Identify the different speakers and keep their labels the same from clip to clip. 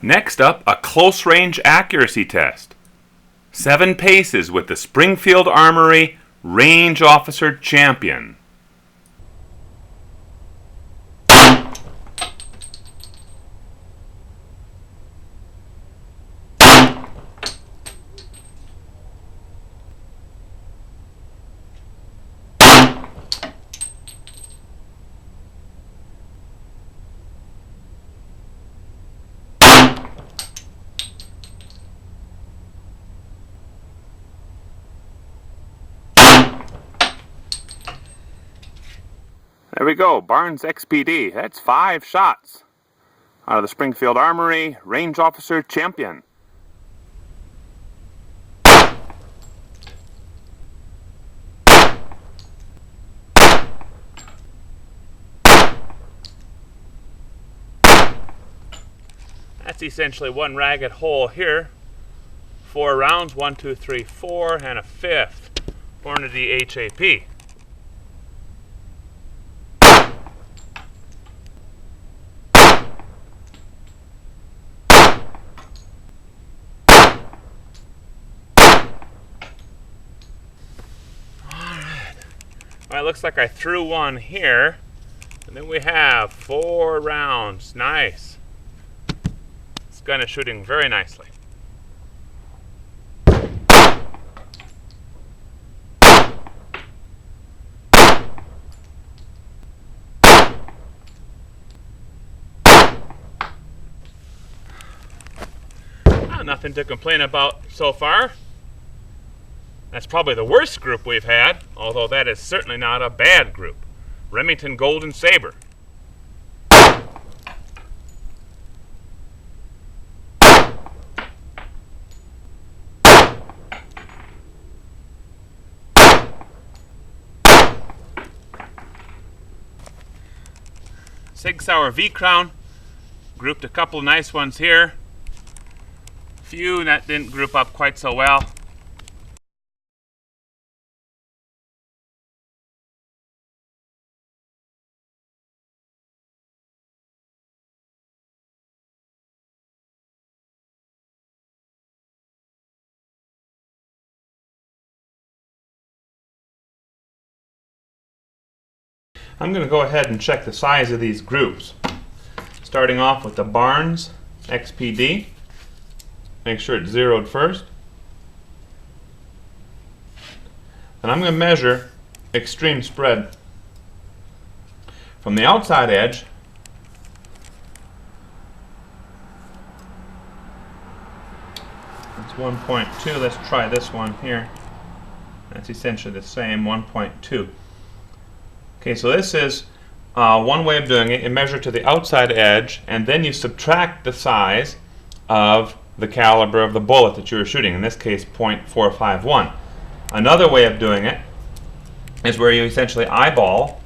Speaker 1: Next up, a close-range accuracy test. 7 paces with the Springfield-Armory Range Officer Champion. There we go, Barnes XPD. That's 5 shots out of the Springfield-Armory Range Officer Champion. That's essentially one ragged hole here. 4 rounds, 1, 2, 3, 4, and a 5th Hornady HAP. Well, it looks like I threw one here, and then we have 4 rounds. Nice. This gun is shooting very nicely. Nothing to complain about so far. That's probably the worst group we've had, although that is certainly not a bad group. Remington Golden Saber. Sig Sauer V-Crown. Grouped a couple nice ones here. Few that didn't group up quite so well. I'm going to go ahead and check the size of these groups. Starting off with the Barnes XPD. Make sure it's zeroed first. And I'm going to measure extreme spread. From the outside edge, it's 1.2. Let's try this one here. That's essentially the same, 1.2. Okay, so this is one way of doing it. You measure to the outside edge, and then you subtract the size of the caliber of the bullet that you were shooting, in this case .451. Another way of doing it is where you essentially eyeball,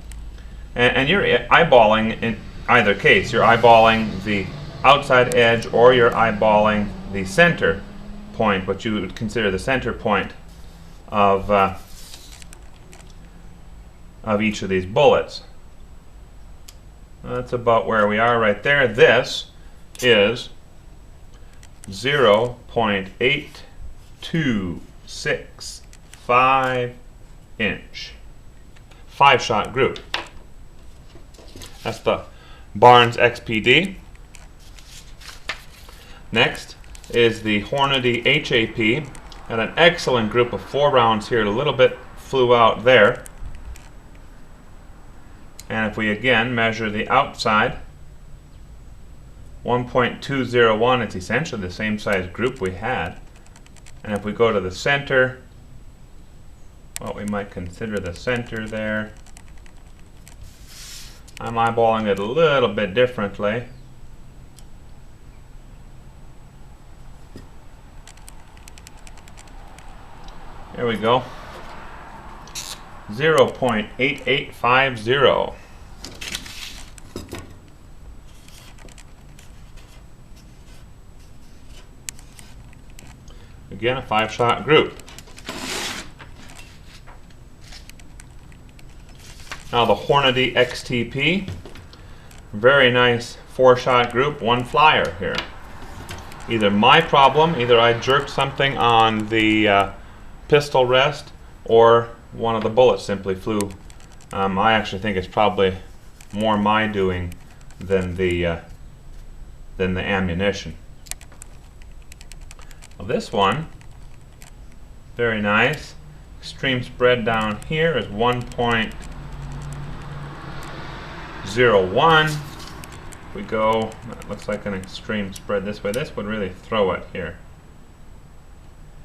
Speaker 1: and you're eyeballing in either case. You're eyeballing the outside edge or you're eyeballing the center point, what you would consider the center point of each of these bullets. That's about where we are right there. This is 0.8265 inch. 5-shot group. That's the Barnes XPD. Next is the Hornady HAP. Got an excellent group of 4 rounds here. A little bit flew out there. And if we again measure the outside, 1.201, it's essentially the same size group we had. And if we go to the center, what we might consider the center there, I'm eyeballing it a little bit differently. There we go. 0.8850. Again, a 5-shot group. Now the Hornady XTP. Very nice 4-shot group, 1 flyer here. either my problem, either I jerked something on the pistol rest, or one of the bullets simply flew. I actually think it's probably more my doing than the ammunition. Well, this one, very nice. Extreme spread down here is 1.01. We go, that looks like an extreme spread this way. This would really throw it here.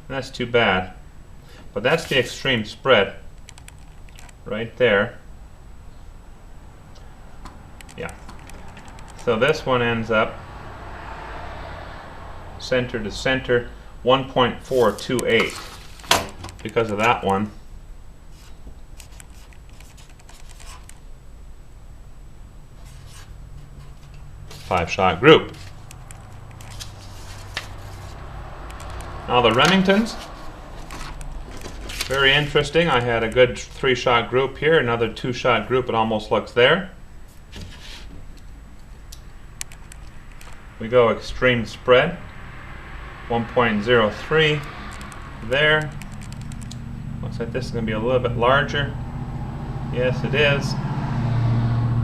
Speaker 1: And that's too bad. But that's the extreme spread right there. Yeah. So this one ends up center to center 1.428 because of that one. Five-shot group. Now the Remingtons, very interesting. I had a good 3-shot group here, another 2-shot group. It almost looks there. We go extreme spread, 1.03 there. Looks like this is going to be a little bit larger. Yes, it is.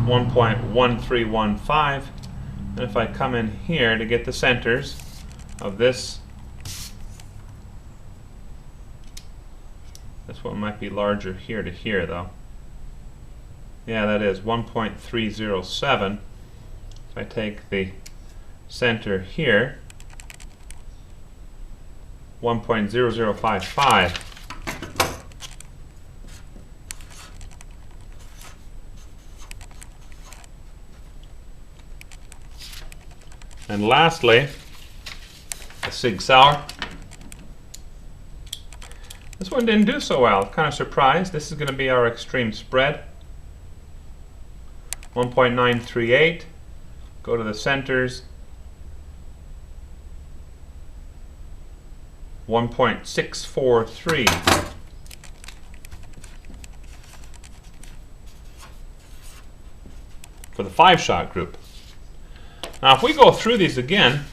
Speaker 1: 1.1315. And if I come in here to get the centers of this one might be larger here to here though. Yeah, that is 1.307. If I take the center here, 1.0055. And lastly, the Sig Sauer. This one didn't do so well. Kind of surprised. This is going to be our extreme spread. 1.938. Go to the centers. 1.643. For the 5-shot group. Now if we go through these again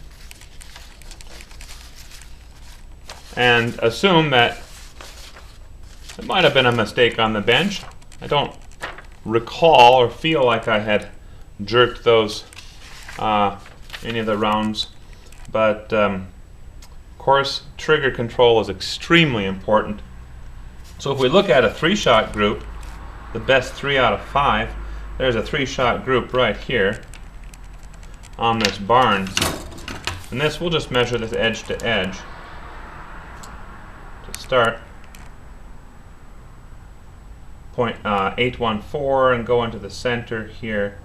Speaker 1: and assume that it might have been a mistake on the bench. I don't recall or feel like I had jerked those any of the rounds, but of course trigger control is extremely important. So if we look at a 3-shot group, the best 3 out of 5, there's a 3-shot group right here on this Barnes, and this, we'll just measure this edge to edge to start. 0.814 and go into the center here,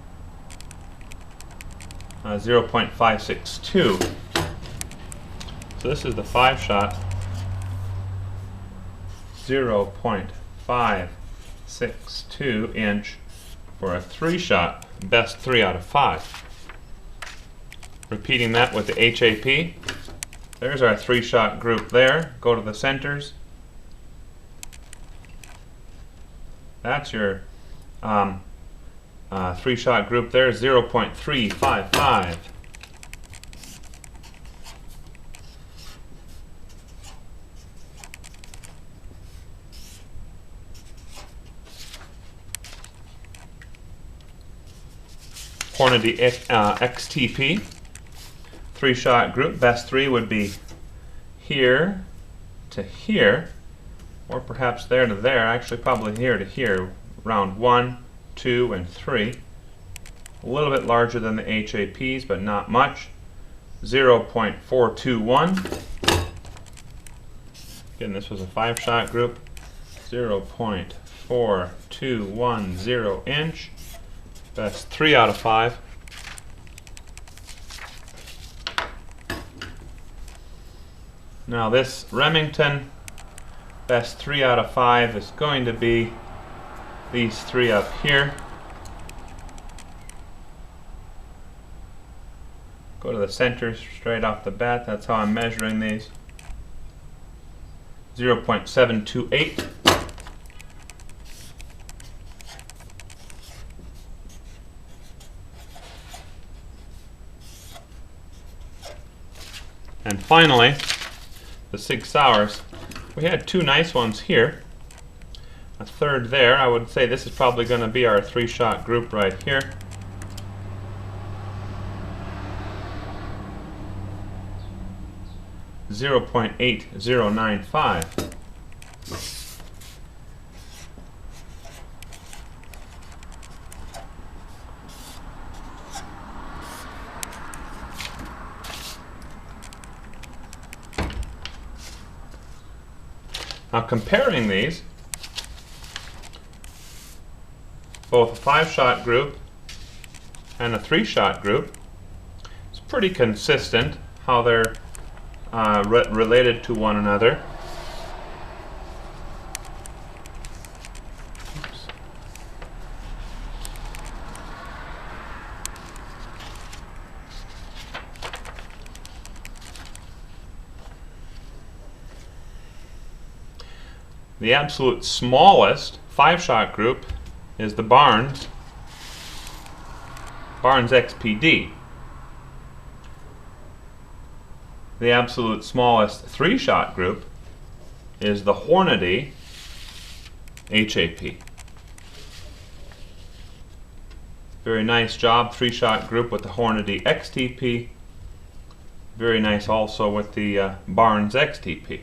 Speaker 1: 0.562. So this is the 5-shot, 0.562 inch for a 3-shot, best 3 out of 5. Repeating that with the HAP. There's our 3-shot group there. Go to the centers. That's your 3-shot group there, 0.355. Hornady XTP. 3-shot group, best 3 would be here to here, or perhaps there to there, actually probably here to here, round 1, 2, and 3. A little bit larger than the HAPs, but not much. 0.421. Again, this was a 5-shot group. 0.4210 inch. Best 3 out of 5. Now this Remington, best 3 out of 5 is going to be these 3 up here. Go to the center straight off the bat. That's how I'm measuring these. 0.728. And finally, the Sig Sauers. We had two nice ones here. A third there. I would say this is probably going to be our 3-shot group right here. .8095. Now comparing these, both a 5-shot group and a 3-shot group, it's pretty consistent how they're related to one another. Oops. The absolute smallest 5-shot group is the Barnes XPD. The absolute smallest 3-shot group is the Hornady HAP. Very nice job, 3-shot group with the Hornady XTP. Very nice also with the Barnes XTP.